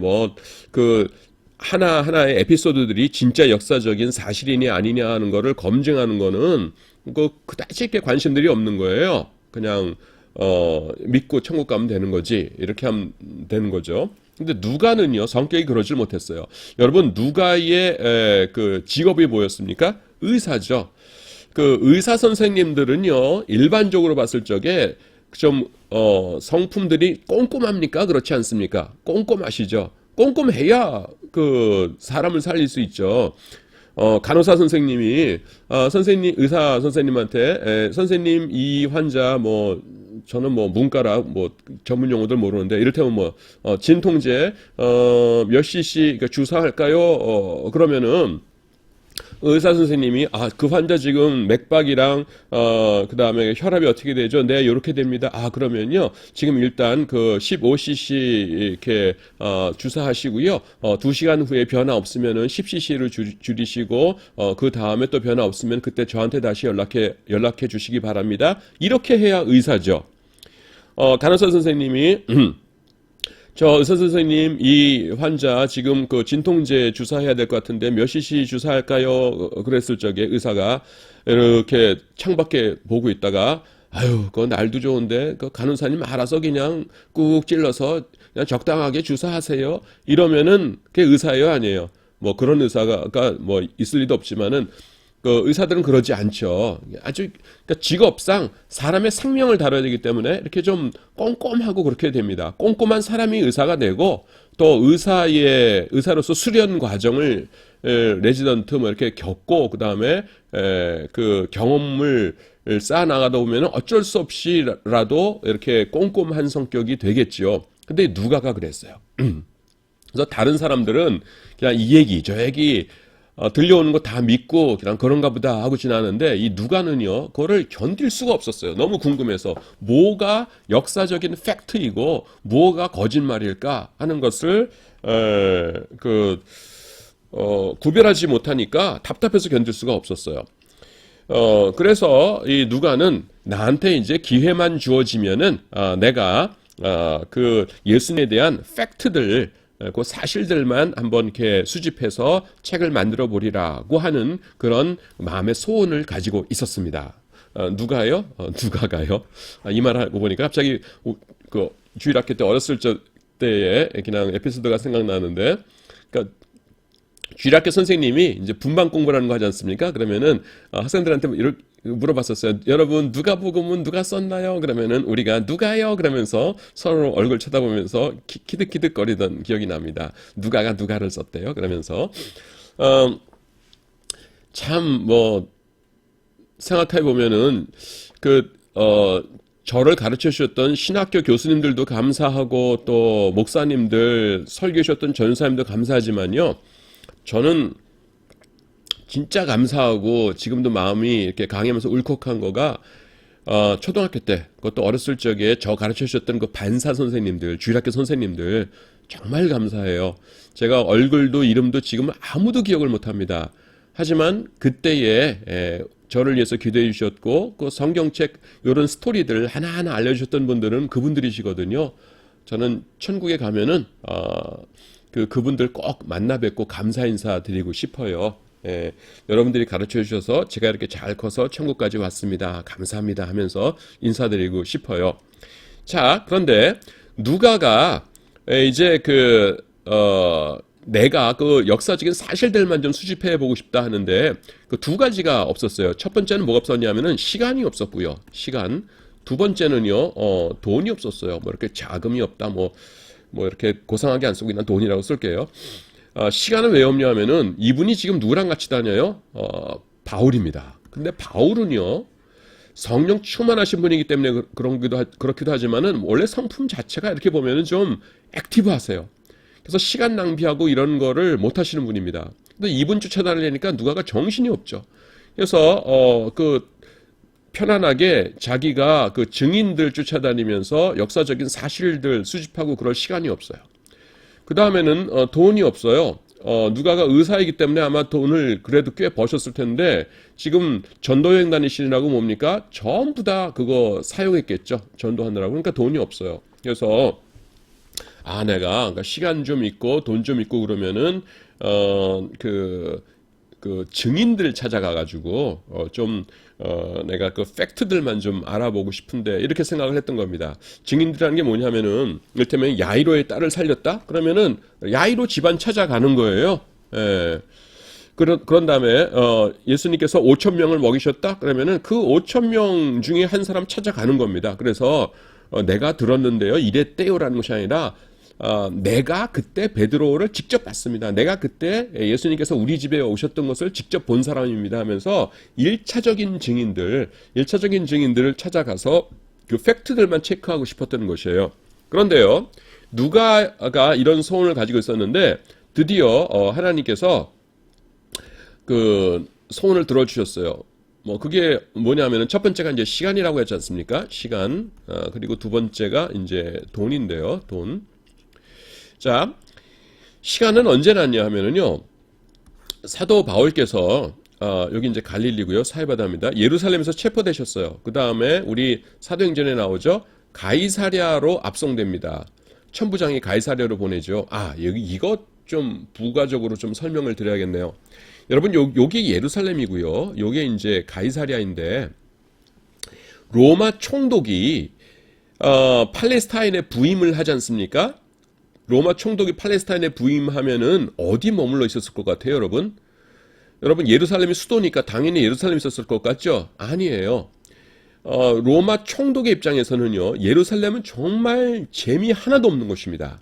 Speaker 1: 하나하나의 에피소드들이 진짜 역사적인 사실이냐 아니냐 하는 거를 검증하는 거는 그다지 있게 관심들이 없는 거예요. 그냥 믿고 천국 가면 되는 거지. 이렇게 하면 되는 거죠. 근데 누가는요, 성격이 그러질 못했어요. 여러분, 누가의 그 직업이 뭐였습니까? 의사죠. 그 의사 선생님들은요, 일반적으로 봤을 적에 좀 성품들이 꼼꼼합니까? 그렇지 않습니까? 꼼꼼하시죠. 꼼꼼해야 그 사람을 살릴 수 있죠. 간호사 선생님이 선생님, 의사 선생님한테 선생님, 이 환자 저는 문과라 전문 용어들 모르는데 이를테면 진통제 몇 cc 그러니까 주사할까요? 그러면은 의사 선생님이 그 환자 지금 맥박이랑 그다음에 혈압이 어떻게 되죠? 네, 이렇게 됩니다. 그러면요. 지금 일단 그 15cc 이렇게 주사하시고요. 2시간 후에 변화 없으면은 10cc를 줄이시고 그 다음에 또 변화 없으면 그때 저한테 다시 연락해 주시기 바랍니다. 이렇게 해야 의사죠. 간호사 선생님이 저 의사 선생님, 이 환자 지금 그 진통제 주사해야 될 것 같은데 몇 cc 주사할까요? 그랬을 적에 의사가 이렇게 창밖에 보고 있다가 그거 날도 좋은데 그 간호사님 알아서 그냥 꾹 찔러서 그냥 적당하게 주사하세요. 이러면은 그게 의사예요, 아니에요? 그런 의사가 있을 리도 없지만은 그 의사들은 그러지 않죠. 아주 그러니까 직업상 사람의 생명을 다뤄야 되기 때문에 이렇게 좀 꼼꼼하고 그렇게 됩니다. 꼼꼼한 사람이 의사가 되고 또 의사로서 수련 과정을 레지던트 이렇게 겪고 그다음에 그 경험을 쌓아 나가다 보면 어쩔 수 없이라도 이렇게 꼼꼼한 성격이 되겠지요. 근데 누가가 그랬어요. 그래서 다른 사람들은 그냥 이 얘기 저 얘기 들려오는 거 다 믿고 그냥 그런가 보다 하고 지나는데 이 누가는요 그거를 견딜 수가 없었어요. 너무 궁금해서 뭐가 역사적인 팩트이고 뭐가 거짓말일까 하는 것을 구별하지 못하니까 답답해서 견딜 수가 없었어요. 그래서 이 누가는 나한테 이제 기회만 주어지면은 내가 그 예수님에 대한 팩트들, 그 사실들만 한번 이렇게 수집해서 책을 만들어 보리라고 하는 그런 마음의 소원을 가지고 있었습니다. 누가요? 누가가요? 이 말 하고 보니까 갑자기 그 주일학교 때 어렸을 때에 그냥 에피소드가 생각나는데, 그러니까 주일학교 선생님이 이제 분반 공부라는 거 하지 않습니까? 그러면은 학생들한테 이렇게 물어봤었어요. 여러분 누가복음은 누가 썼나요? 그러면은 우리가 누가요? 그러면서 서로 얼굴 쳐다보면서 키득키득거리던 기억이 납니다. 누가가 누가를 썼대요. 그러면서 참 뭐 생각해 보면은 저를 가르쳐 주셨던 신학교 교수님들도 감사하고 또 목사님들 설교 주셨던 전사님도 감사하지만요. 저는 진짜 감사하고 지금도 마음이 이렇게 강하면서 울컥한 거가 초등학교 때 그것도 어렸을 적에 저 가르쳐 주셨던 그 반사 선생님들, 주일학교 선생님들 정말 감사해요. 제가 얼굴도 이름도 지금은 아무도 기억을 못합니다. 하지만 그때에 저를 위해서 기도해 주셨고 그 성경책 이런 스토리들 하나하나 알려주셨던 분들은 그분들이시거든요. 저는 천국에 가면은 그분들 꼭 만나 뵙고 감사 인사 드리고 싶어요. 여러분들이 가르쳐 주셔서 제가 이렇게 잘 커서 천국까지 왔습니다. 감사합니다 하면서 인사드리고 싶어요. 자, 그런데 누가가 이제 내가 그 역사적인 사실들만 좀 수집해 보고 싶다 하는데 그 두 가지가 없었어요. 첫 번째는 뭐가 없었냐면은 시간이 없었고요. 시간. 두 번째는요, 돈이 없었어요. 뭐 이렇게 자금이 없다, 뭐 이렇게 고상하게 안 쓰고 그냥 돈이라고 쓸게요. 시간은 왜 없냐 하면은 이분이 지금 누구랑 같이 다녀요? 바울입니다. 근데 바울은요, 성령 충만하신 분이기 때문에 그렇기도 하지만은 원래 성품 자체가 이렇게 보면은 좀 액티브 하세요. 그래서 시간 낭비하고 이런 거를 못 하시는 분입니다. 근데 이분 쫓아다니려니까 누가가 정신이 없죠. 그래서, 편안하게 자기가 그 증인들 쫓아다니면서 역사적인 사실들 수집하고 그럴 시간이 없어요. 그 다음에는 돈이 없어요. 누가가 의사이기 때문에 아마 돈을 그래도 꽤 버셨을 텐데 지금 전도여행 다니시느라고 뭡니까? 전부 다 그거 사용했겠죠. 전도하느라고. 그러니까 돈이 없어요. 그래서 내가 그러니까 시간 좀 있고 돈 좀 있고 그러면은 그 증인들 찾아가가지고 내가 그 팩트들만 좀 알아보고 싶은데 이렇게 생각을 했던 겁니다. 증인들이라는 게 뭐냐면은 이를테면 야이로의 딸을 살렸다? 그러면은 야이로 집안 찾아가는 거예요. 예. 그런 다음에 예수님께서 5,000명을 먹이셨다? 그러면은 그 5,000명 중에 한 사람 찾아가는 겁니다. 그래서 내가 들었는데요, 이랬대요라는 것이 아니라 내가 그때 베드로를 직접 봤습니다. 내가 그때 예수님께서 우리 집에 오셨던 것을 직접 본 사람입니다 하면서 1차적인 증인들을 찾아가서 그 팩트들만 체크하고 싶었던 것이에요. 그런데요, 누가가 이런 소원을 가지고 있었는데 드디어 하나님께서 그 소원을 들어주셨어요. 그게 뭐냐면은 첫 번째가 이제 시간이라고 했지 않습니까? 시간. 그리고 두 번째가 이제 돈인데요. 돈. 자, 시간은 언제 났냐 하면은요, 사도 바울께서, 여기 이제 갈릴리고요, 사해바다입니다. 예루살렘에서 체포되셨어요. 그 다음에 우리 사도행전에 나오죠? 가이사랴로 압송됩니다. 천부장이 가이사랴로 보내죠. 여기 이거 좀 부가적으로 좀 설명을 드려야겠네요. 여러분, 요게 예루살렘이고요. 요게 이제 가이사랴인데, 로마 총독이, 팔레스타인에 부임을 하지 않습니까? 로마 총독이 팔레스타인에 부임하면은 어디 머물러 있었을 것 같아요, 여러분? 여러분, 예루살렘이 수도니까 당연히 예루살렘에 있었을 것 같죠? 아니에요. 로마 총독의 입장에서는요, 예루살렘은 정말 재미 하나도 없는 곳입니다.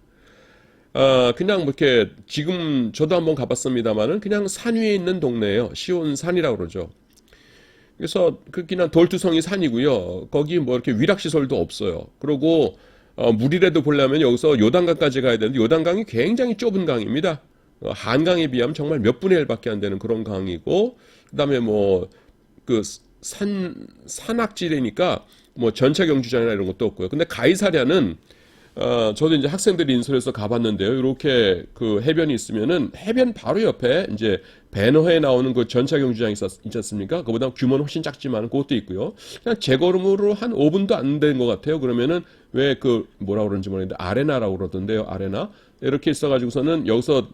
Speaker 1: 그냥 이렇게, 지금 저도 한번 가봤습니다만은 그냥 산 위에 있는 동네예요. 시온산이라고 그러죠. 그래서 그냥 돌투성이 산이고요. 거기 이렇게 위락시설도 없어요. 그리고 물이라도 보려면 여기서 요단강까지 가야 되는데 요단강이 굉장히 좁은 강입니다. 한강에 비하면 정말 몇 분의 1밖에 안 되는 그런 강이고, 그다음에 뭐 그 산악지대니까 뭐 전차 경주장이나 이런 것도 없고요. 근데 가이사랴는 저도 이제 학생들이 인솔해서 가봤는데요. 이렇게 그 해변이 있으면은 해변 바로 옆에 이제 배너에 나오는 그 전차 경주장이 있지 않습니까? 그보다 규모는 훨씬 작지만 그것도 있고요. 그냥 제걸음으로 한 5분도 안 된 것 같아요. 그러면은 왜 그 뭐라 그러는지 모르겠는데 아레나라고 그러던데요. 아레나 이렇게 있어가지고서는 여기서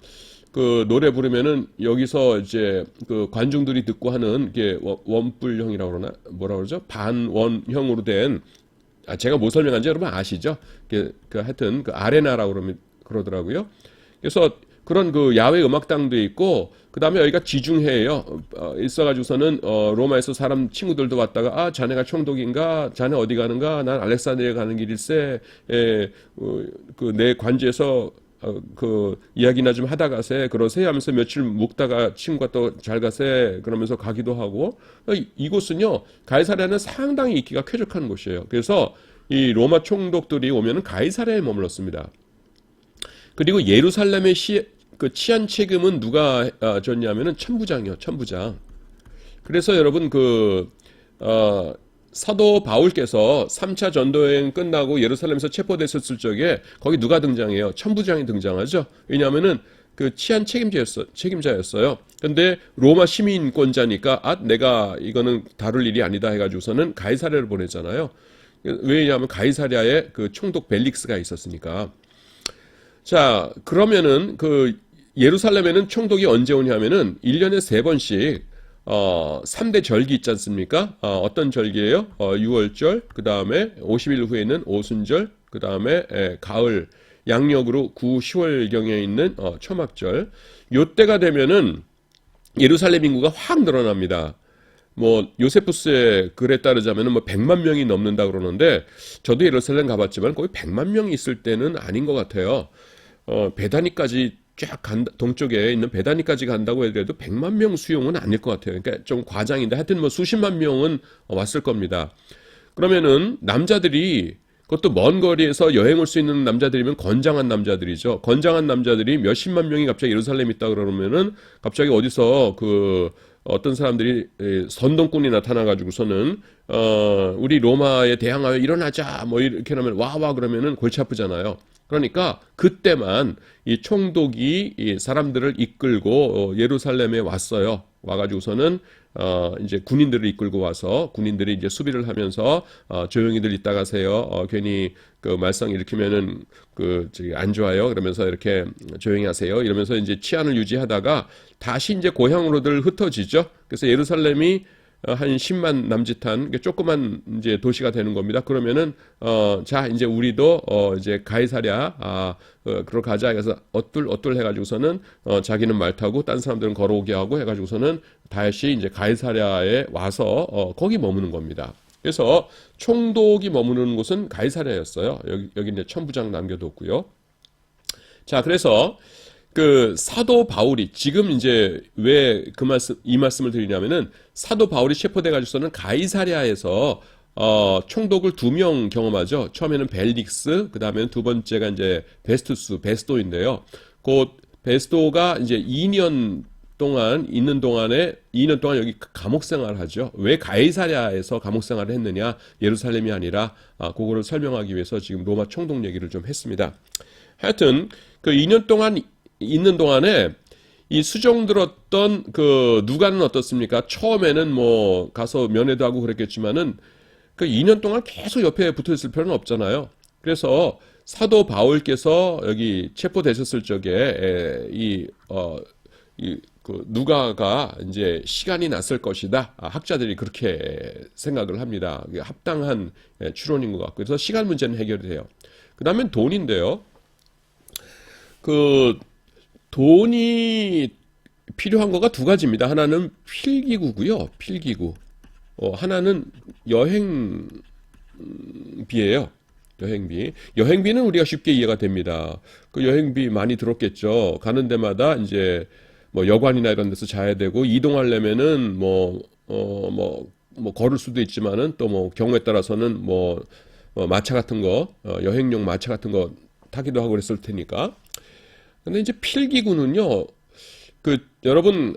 Speaker 1: 그 노래 부르면은 여기서 이제 그 관중들이 듣고 하는 게 원뿔형이라고 그러나 뭐라 그러죠? 반원형으로 된 제가 뭐 설명한지 여러분 아시죠? 하여튼 그 아레나라고 그러더라고요. 그래서 그런 그 야외 음악당도 있고 그 다음에 여기가 지중해예요. 있어가지고서는 로마에서 사람 친구들도 왔다가 자네가 총독인가? 자네 어디 가는가? 난 알렉산드리아 가는 길일세. 그 내 관지에서 그 이야기나 좀 하다 가세 그러세요 하면서 며칠 묵다가 친구가 또 잘 가세 그러면서 가기도 하고 이곳은요 가이사랴는 상당히 있기가 쾌적한 곳이에요. 그래서 이 로마 총독들이 오면은 가이사랴에 머물렀습니다. 그리고 예루살렘의 그 치안 책임은 누가 졌냐면은 천부장이요, 천부장. 그래서 여러분 사도 바울께서 3차 전도여행 끝나고 예루살렘에서 체포됐었을 적에 거기 누가 등장해요? 천부장이 등장하죠. 왜냐하면은 그 치안 책임자였어요. 근데 로마 시민권자니까 내가 이거는 다룰 일이 아니다 해가지고서는 가이사랴를 보냈잖아요. 왜냐하면 가이사랴에 그 총독 벨릭스가 있었으니까. 자, 그러면은 그 예루살렘에는 총독이 언제 오냐면은 1년에 3번씩 3대 절기 있지 않습니까? 어떤 절기예요? 6월절, 그 다음에 50일 후에는 오순절, 그 다음에 가을, 양력으로 9, 10월경에 있는 초막절. 요때가 되면은 예루살렘 인구가 확 늘어납니다. 뭐 요세푸스의 글에 따르자면은 뭐 100만 명이 넘는다 그러는데 저도 예루살렘 가봤지만 거의 100만 명이 있을 때는 아닌 것 같아요. 베다니까지 쫙 간다, 동쪽에 있는 베다니까지 간다고 해도 100만 명 수용은 아닐 것 같아요. 그러니까 좀 과장인데 하여튼 뭐 수십만 명은 왔을 겁니다. 그러면은 남자들이 그것도 먼 거리에서 여행 올 수 있는 남자들이면 건장한 남자들이죠. 건장한 남자들이 몇십만 명이 갑자기 예루살렘에 있다 그러면은 갑자기 어디서 어떤 사람들이 선동꾼이 나타나가지고서는 우리 로마에 대항하여 일어나자 뭐 이렇게 하면 와 그러면은 골치 아프잖아요. 그러니까 그때만 이 총독이 이 사람들을 이끌고 예루살렘에 왔어요. 와가지고서는 이제 군인들을 이끌고 와서 군인들이 이제 수비를 하면서 조용히들 있다 가세요. 괜히 그 말썽 일으키면은 안 좋아요. 그러면서 이렇게 조용히 하세요. 이러면서 이제 치안을 유지하다가 다시 이제 고향으로들 흩어지죠. 그래서 예루살렘이 한 10만 남짓한 조그만 이제 도시가 되는 겁니다. 그러면은 자 이제 우리도 이제 가이사랴 그러 가자 해서 어뚤 해가지고서는 자기는 말 타고 딴 사람들은 걸어오게 하고 해가지고서는 다시 이제 가이사랴에 와서 거기 머무는 겁니다. 그래서 총독이 머무는 곳은 가이사랴였어요. 여기 이제 천부장 남겨뒀고요. 자 그래서 그 사도 바울이 지금 이제 왜 이 말씀을 드리냐면은 사도 바울이 체포돼 가지고서는 가이사랴에서 총독을 2명 경험하죠. 처음에는 벨릭스, 그 다음에는 두 번째가 이제 베스토인데요. 그 베스토가 이제 2년 동안 있는 동안에 2년 동안 여기 감옥 생활을 하죠. 왜 가이사랴에서 감옥 생활을 했느냐? 예루살렘이 아니라 그거를 설명하기 위해서 지금 로마 총독 얘기를 좀 했습니다. 하여튼 그 2년 동안 있는 동안에 이 수종 들었던 그 누가는 어떻습니까? 처음에는 뭐 가서 면회도 하고 그랬겠지만은 그 2년 동안 계속 옆에 붙어 있을 필요는 없잖아요. 그래서 사도 바울께서 여기 체포되셨을 적에 그 누가가 이제 시간이 났을 것이다. 학자들이 그렇게 생각을 합니다. 합당한 추론인 것 같고 그래서 시간 문제는 해결이 돼요. 그 다음엔 돈인데요. 그 돈이 필요한 거가 두 가지입니다. 하나는 필기구고요. 필기구. 하나는 여행비예요. 여행비. 여행비는 우리가 쉽게 이해가 됩니다. 그 여행비 많이 들었겠죠. 가는 데마다 이제 뭐 여관이나 이런 데서 자야 되고 이동하려면은 뭐 걸을 수도 있지만은 또 뭐 경우에 따라서는 마차 같은 거 여행용 마차 같은 거 타기도 하고 그랬을 테니까. 근데 이제 필기구는요, 여러분,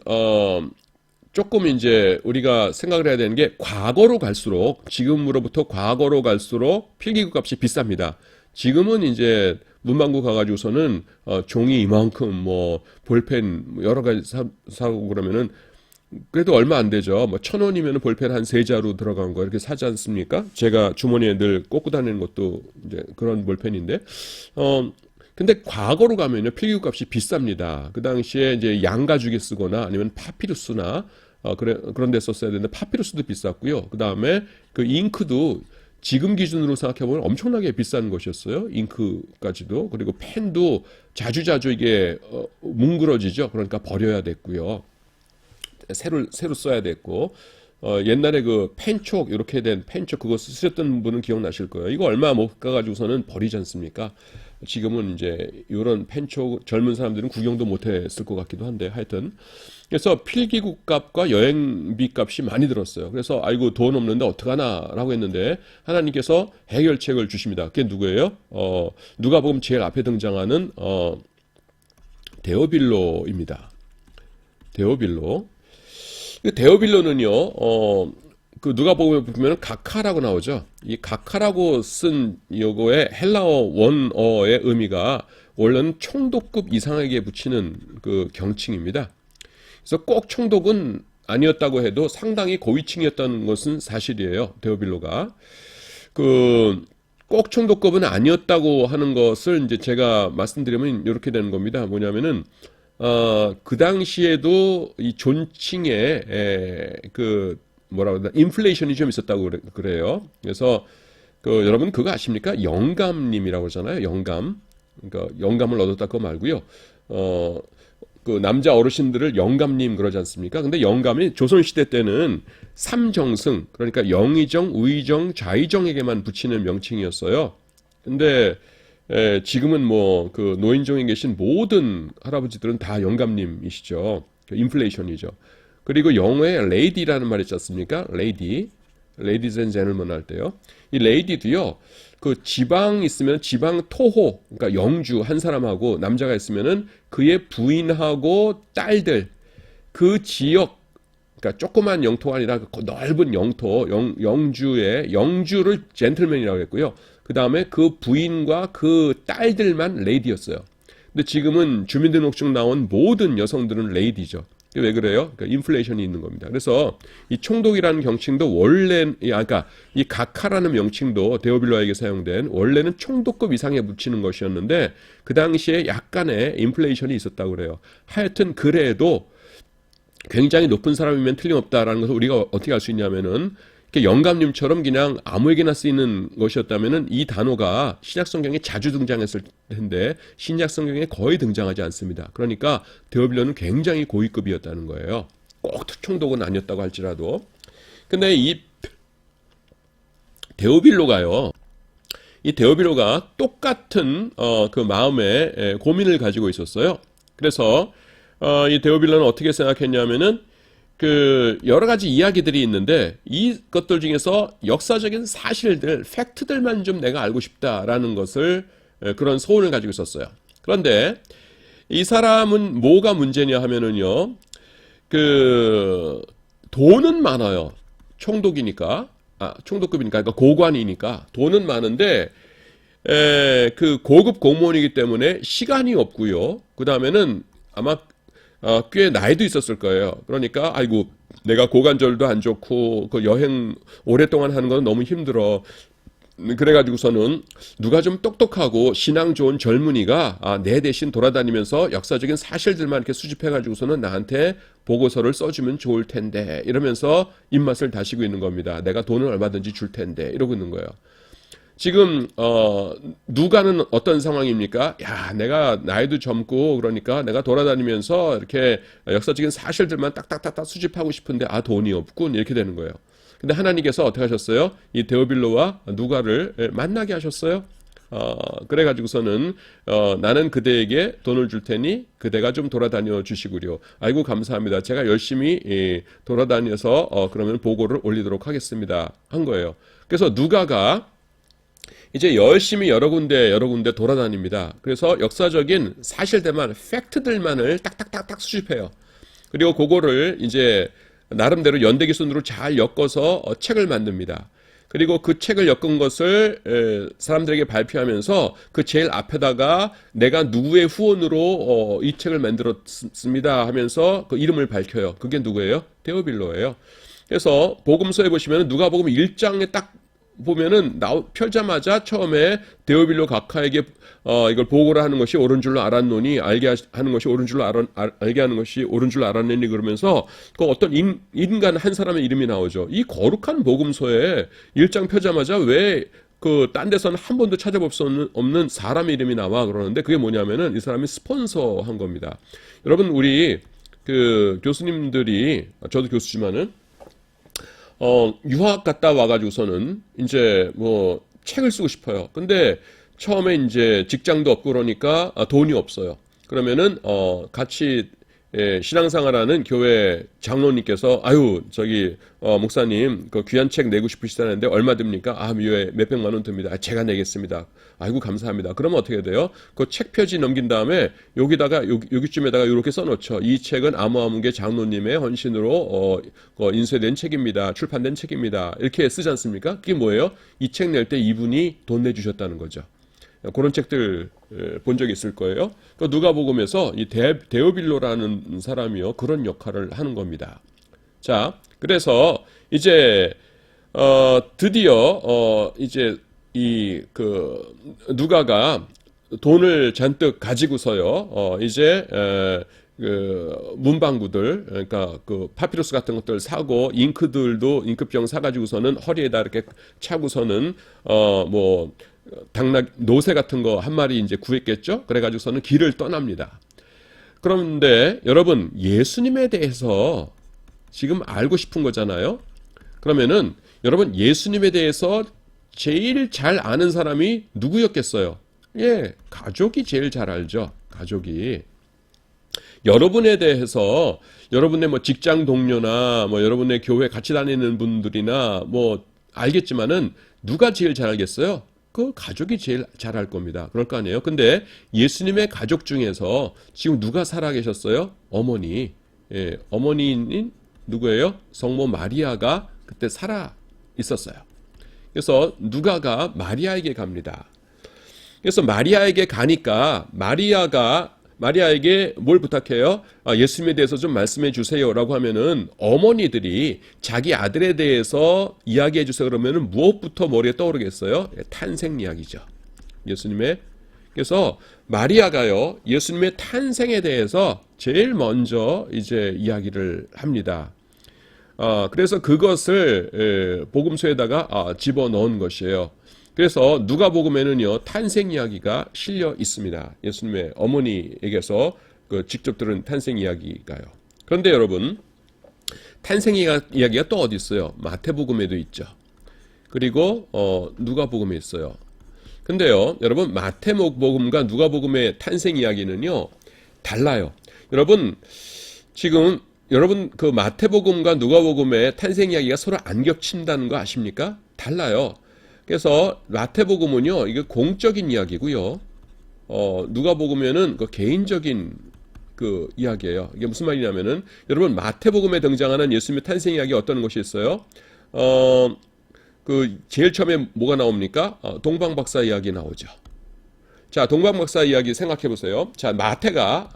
Speaker 1: 조금 이제 우리가 생각을 해야 되는 게 과거로 갈수록, 지금으로부터 과거로 갈수록 필기구 값이 비쌉니다. 지금은 이제 문방구 가가지고서는 종이 이만큼 뭐 볼펜 뭐 여러 가지 사고 그러면은 그래도 얼마 안 되죠. 뭐 1,000원이면 볼펜 한 3자루 들어간 거 이렇게 사지 않습니까? 제가 주머니에 늘 꽂고 다니는 것도 이제 그런 볼펜인데, 근데 과거로 가면요 필기구 값이 비쌉니다. 그 당시에 이제 양가죽에 쓰거나 아니면 파피루스나 그런 데 썼어야 되는데 파피루스도 비쌌고요. 그 다음에 그 잉크도 지금 기준으로 생각해보면 엄청나게 비싼 것이었어요. 잉크까지도. 그리고 펜도 자주자주 이게 뭉그러지죠. 그러니까 버려야 됐고요. 새로 써야 됐고, 옛날에 그 펜촉 이렇게 된 펜촉 그거 쓰셨던 분은 기억나실 거예요. 이거 얼마 못 가가지고서는 버리지 않습니까? 지금은 이제 이런 펜촉 젊은 사람들은 구경도 못 했을 것 같기도 한데 하여튼 그래서 필기구 값과 여행비 값이 많이 들었어요. 그래서 아이고 돈 없는데 어떡하나라고 했는데 하나님께서 해결책을 주십니다. 그게 누구예요? 누가복음 제일 앞에 등장하는 데오빌로입니다. 데오빌로. 데오빌로는요, 그 누가복음에 보면 각하라고 나오죠. 이 각하라고 쓴 요거의 헬라어 원어의 의미가 원래는 총독급 이상에게 붙이는 그 경칭입니다. 그래서 꼭 총독은 아니었다고 해도 상당히 고위층이었다는 것은 사실이에요. 데오빌로가. 꼭 총독급은 아니었다고 하는 것을 이제 제가 말씀드리면 이렇게 되는 겁니다. 뭐냐면은, 그 당시에도 이 존칭에, 뭐라고 하나, 인플레이션이 좀 있었다고 그래요. 그래서, 여러분 그거 아십니까? 영감님이라고 하잖아요. 영감. 그러니까 영감을 얻었다 그거 말고요. 그 남자 어르신들을 영감님 그러지 않습니까? 근데 영감이 조선시대 때는 삼정승, 그러니까 영의정, 우의정, 좌의정에게만 붙이는 명칭이었어요. 근데 지금은 뭐 그 노인정에 계신 모든 할아버지들은 다 영감님이시죠. 인플레이션이죠. 그리고 영어에 레이디라는 말 있지 않습니까? 레이디, 레이디즈 앤 제널먼 할 때요. 이 레이디도요. 그 지방 있으면 지방 토호, 그러니까 영주 한 사람하고 남자가 있으면은 그의 부인하고 딸들 그 지역, 그러니까 조그만 영토가 아니라 그 넓은 영토, 영주를 젠틀맨이라고 했고요. 그 다음에 그 부인과 그 딸들만 레이디였어요. 근데 지금은 주민등록증 나온 모든 여성들은 레이디죠. 왜 그래요? 그러니까 인플레이션이 있는 겁니다. 그래서 이 총독이라는 경칭도 그러니까 이 각하라는 명칭도 데오빌로에게 사용된 원래는 총독급 이상에 붙이는 것이었는데 그 당시에 약간의 인플레이션이 있었다고 그래요. 하여튼 그래도 굉장히 높은 사람이면 틀림없다라는 것을 우리가 어떻게 알 수 있냐면은 영감님처럼 그냥 아무에게나 쓰이는 것이었다면은 이 단어가 신약 성경에 자주 등장했을 텐데 신약 성경에 거의 등장하지 않습니다. 그러니까 데오빌로는 굉장히 고위급이었다는 거예요. 꼭 총독은 아니었다고 할지라도. 근데 이 데오빌로가 똑같은 그 마음의 고민을 가지고 있었어요. 그래서 이 데오빌로는 어떻게 생각했냐면은 여러 가지 이야기들이 있는데 이것들 중에서 역사적인 사실들, 팩트들만 좀 내가 알고 싶다라는 것을 그런 소원을 가지고 있었어요. 그런데 이 사람은 뭐가 문제냐 하면은요, 돈은 많아요. 총독급이니까, 그러니까 고관이니까 돈은 많은데 그 고급 공무원이기 때문에 시간이 없고요. 그 다음에는 아마 꽤 나이도 있었을 거예요. 그러니까 아이고 내가 고관절도 안 좋고 그 여행 오랫동안 하는 건 너무 힘들어. 그래가지고서는 누가 좀 똑똑하고 신앙 좋은 젊은이가 내 대신 돌아다니면서 역사적인 사실들만 이렇게 수집해가지고서는 나한테 보고서를 써주면 좋을 텐데 이러면서 입맛을 다시고 있는 겁니다. 내가 돈을 얼마든지 줄 텐데 이러고 있는 거예요. 지금 누가는 어떤 상황입니까? 야, 내가 나이도 젊고 그러니까 내가 돌아다니면서 이렇게 역사적인 사실들만 딱딱딱딱 수집하고 싶은데 돈이 없군 이렇게 되는 거예요. 근데 하나님께서 어떻게 하셨어요? 이 데오빌로와 누가를 만나게 하셨어요. 그래가지고서는 나는 그대에게 돈을 줄 테니 그대가 좀 돌아다녀 주시구려. 아이고 감사합니다. 제가 열심히 돌아다녀서 그러면 보고를 올리도록 하겠습니다. 한 거예요. 그래서 누가가 이제 열심히 여러 군데 돌아다닙니다. 그래서 역사적인 사실들만, 팩트들만을 딱딱딱딱 수집해요. 그리고 그거를 이제 나름대로 연대기 순으로 잘 엮어서 책을 만듭니다. 그리고 그 책을 엮은 것을 사람들에게 발표하면서 그 제일 앞에다가 내가 누구의 후원으로 이 책을 만들었습니다 하면서 그 이름을 밝혀요. 그게 누구예요? 데오빌로예요. 그래서 복음서에 보시면 누가복음 1장에 딱 보면은 펼자마자 처음에 데오빌로 각하에게 이걸 보고를 하는 것이 옳은 줄로 알았노니 하는 것이 옳은 줄로 알게 하는 것이 옳은 줄로 알았느니 그러면서 그 어떤 인간 한 사람의 이름이 나오죠. 이 거룩한 복음서에 1장 펴자마자 왜 그 딴 데서는 한 번도 찾아볼 수 없는 사람의 이름이 나와 그러는데 그게 뭐냐면은 이 사람이 스폰서한 겁니다. 여러분 우리 그 교수님들이 저도 교수지만은 유학 갔다 와가지고서는 이제 뭐 책을 쓰고 싶어요. 근데 처음에 이제 직장도 없고 그러니까 돈이 없어요. 그러면은 같이 신앙생활하는 교회 장로님께서 아유 저기 목사님 그 귀한 책 내고 싶으시다는데 얼마 듭니까? 아 몇백만 원 듭니다. 아, 제가 내겠습니다. 아이고 감사합니다. 그러면 어떻게 돼요? 그 책 표지 넘긴 다음에 여기다가 여기쯤에다가 이렇게 써놓죠. 이 책은 아무아무개 장로님의 헌신으로 인쇄된 책입니다. 출판된 책입니다. 이렇게 쓰지 않습니까? 그게 뭐예요? 이 책 낼 때 이분이 돈 내주셨다는 거죠. 그런 책들 본 적이 있을 거예요. 그 누가복음에서 이 데오빌로라는 사람이요 그런 역할을 하는 겁니다. 자, 그래서 이제 드디어 이제 이 그 누가가 돈을 잔뜩 가지고서요 이제 그 문방구들 그러니까 그 파피루스 같은 것들 사고 잉크병 사가지고서는 허리에다 이렇게 차고서는 뭐 당나귀 노새 같은 거 한 마리 이제 구했겠죠. 그래가지고서는 길을 떠납니다. 그런데 여러분 예수님에 대해서 지금 알고 싶은 거잖아요. 그러면은 여러분 예수님에 대해서 제일 잘 아는 사람이 누구였겠어요? 예, 가족이 제일 잘 알죠. 가족이. 여러분에 대해서 여러분의 뭐 직장 동료나 뭐 여러분의 교회 같이 다니는 분들이나 뭐 알겠지만은 누가 제일 잘 알겠어요? 그 가족이 제일 잘 알 겁니다. 그럴 거 아니에요. 근데 예수님의 가족 중에서 지금 누가 살아계셨어요? 어머니. 예, 어머니인 누구예요? 성모 마리아가 그때 살아 있었어요. 그래서 누가가 마리아에게 갑니다. 그래서 마리아에게 가니까 마리아에게 뭘 부탁해요? 예수님에 대해서 좀 말씀해 주세요라고 하면은 어머니들이 자기 아들에 대해서 이야기해 주세요 그러면은 무엇부터 머리에 떠오르겠어요? 탄생 이야기죠. 예수님의. 그래서 마리아가요 예수님의 탄생에 대해서 제일 먼저 이제 이야기를 합니다. 그래서 그것을 복음서에다가 집어넣은 것이에요. 그래서 누가복음에는요 탄생 이야기가 실려 있습니다. 예수님의 어머니에게서 그 직접 들은 탄생 이야기가요. 그런데 여러분 탄생 이야기가 또 어디 있어요? 마태복음에도 있죠. 그리고 누가복음에 있어요. 근데요 여러분 마태복음과 누가복음의 탄생 이야기는요 달라요. 여러분 지금 여러분 그 마태복음과 누가복음의 탄생 이야기가 서로 안 겹친다는 거 아십니까? 달라요. 그래서 마태복음은요 이게 공적인 이야기고요. 누가복음에는 그 개인적인 그 이야기예요. 이게 무슨 말이냐면은 여러분 마태복음에 등장하는 예수님의 탄생 이야기 어떤 것이 있어요? 그 제일 처음에 뭐가 나옵니까? 동방박사 이야기 나오죠. 자, 동방박사 이야기 생각해 보세요. 자, 마태가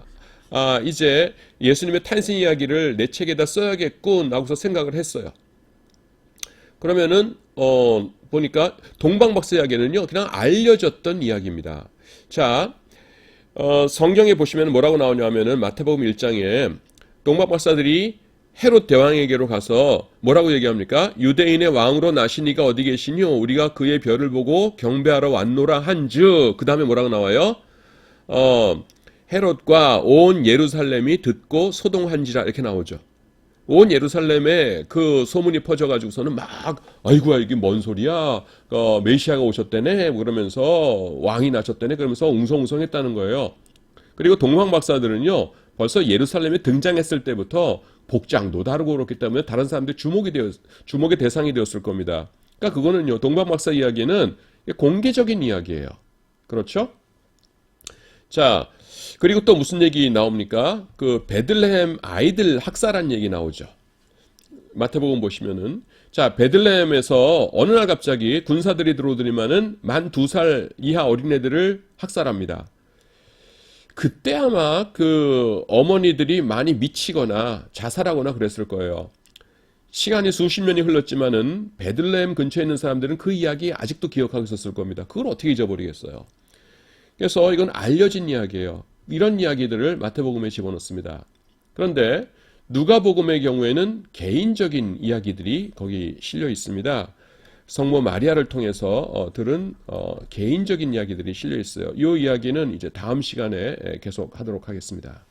Speaker 1: 이제 예수님의 탄생 이야기를 내 책에다 써야겠군 하고서 생각을 했어요. 그러면은 보니까 동방박사 이야기는요 그냥 알려졌던 이야기입니다. 자, 성경에 보시면 뭐라고 나오냐면은 마태복음 1장에 동방박사들이 헤롯 대왕에게로 가서 뭐라고 얘기합니까? 유대인의 왕으로 나신 이가 어디 계시뇨? 우리가 그의 별을 보고 경배하러 왔노라 한즉 그 다음에 뭐라고 나와요? 헤롯과 온 예루살렘이 듣고 소동한지라 이렇게 나오죠. 온 예루살렘에 그 소문이 퍼져가지고서는 막 아이고야 이게 뭔 소리야 메시아가 오셨대네 그러면서 왕이 나셨대네 그러면서 웅성웅성했다는 거예요. 그리고 동방박사들은요 벌써 예루살렘에 등장했을 때부터 복장도 다르고 그렇기 때문에 다른 사람들이 주목의 대상이 되었을 겁니다. 그러니까 그거는요 동방박사 이야기는 공개적인 이야기예요. 그렇죠? 자, 그리고 또 무슨 얘기 나옵니까? 그 베들레헴 아이들 학살한 얘기 나오죠. 마태복음 보시면은 자, 베들레헴에서 어느 날 갑자기 군사들이 들어오더니만은 만 2살 이하 어린애들을 학살합니다. 그때 아마 그 어머니들이 많이 미치거나 자살하거나 그랬을 거예요. 시간이 수십 년이 흘렀지만은 베들레헴 근처에 있는 사람들은 그 이야기 아직도 기억하고 있었을 겁니다. 그걸 어떻게 잊어버리겠어요? 그래서 이건 알려진 이야기예요. 이런 이야기들을 마태복음에 집어넣습니다. 그런데 누가복음의 경우에는 개인적인 이야기들이 거기 실려 있습니다. 성모 마리아를 통해서 들은 개인적인 이야기들이 실려 있어요. 이 이야기는 이제 다음 시간에 계속 하도록 하겠습니다.